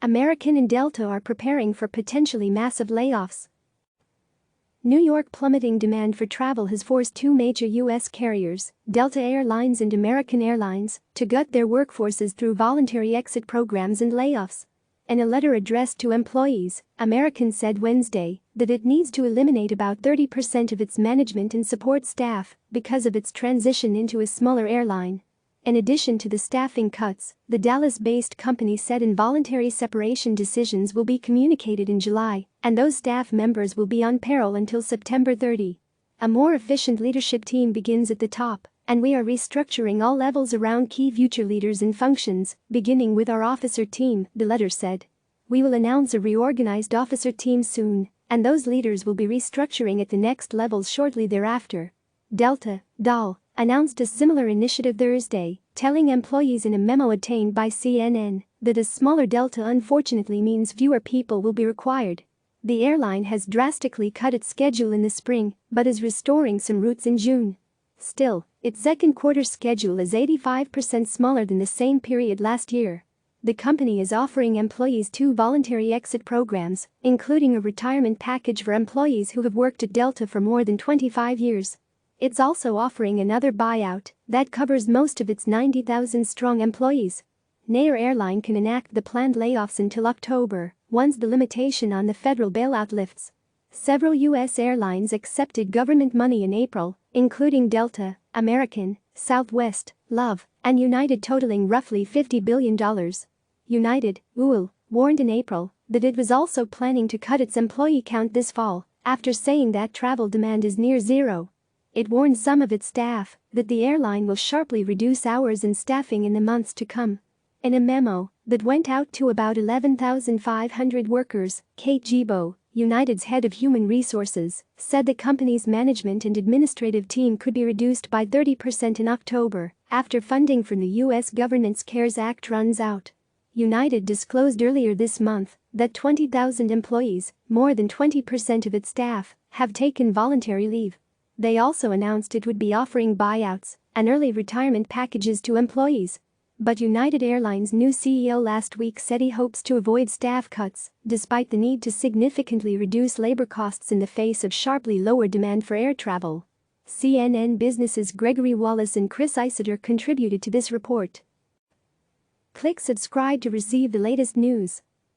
American and Delta are preparing for potentially massive layoffs. New York plummeting demand for travel has forced two major U.S. carriers, Delta Airlines and American Airlines, to gut their workforces through voluntary exit programs and layoffs. In a letter addressed to employees, American said Wednesday that it needs to eliminate about 30% of its management and support staff because of its transition into a smaller airline. In addition to the staffing cuts, the Dallas-based company said involuntary separation decisions will be communicated in July, and those staff members will be on payroll until September 30. A more efficient leadership team begins at the top, and we are restructuring all levels around key future leaders and functions, beginning with our officer team, the letter said. We will announce a reorganized officer team soon, and those leaders will be restructuring at the next levels shortly thereafter. Delta, DAL, announced a similar initiative Thursday, telling employees in a memo obtained by CNN that a smaller Delta unfortunately means fewer people will be required. The airline has drastically cut its schedule in the spring, but is restoring some routes in June. Still, its second quarter schedule is 85% smaller than the same period last year. The company is offering employees two voluntary exit programs, including a retirement package for employees who have worked at Delta for more than 25 years. It's also offering another buyout that covers most of its 90,000-strong employees. Neither airline can enact the planned layoffs until October, once the limitation on the federal bailout lifts. Several U.S. airlines accepted government money in April, including Delta, American, Southwest, Love, and United, totaling roughly $50 billion. United, UL, warned in April that it was also planning to cut its employee count this fall, after saying that travel demand is near zero. It warned some of its staff that the airline will sharply reduce hours and staffing in the months to come. In a memo that went out to about 11,500 workers, Kate Gibo, United's head of human resources, said the company's management and administrative team could be reduced by 30% in October, after funding from the U.S. government's CARES Act runs out. United disclosed earlier this month that 20,000 employees, more than 20% of its staff, have taken voluntary leave. They also announced it would be offering buyouts and early retirement packages to employees. But United Airlines' new CEO last week said he hopes to avoid staff cuts, despite the need to significantly reduce labor costs in the face of sharply lower demand for air travel. CNN Business's Gregory Wallace and Chris Isidore contributed to this report. Click subscribe to receive the latest news.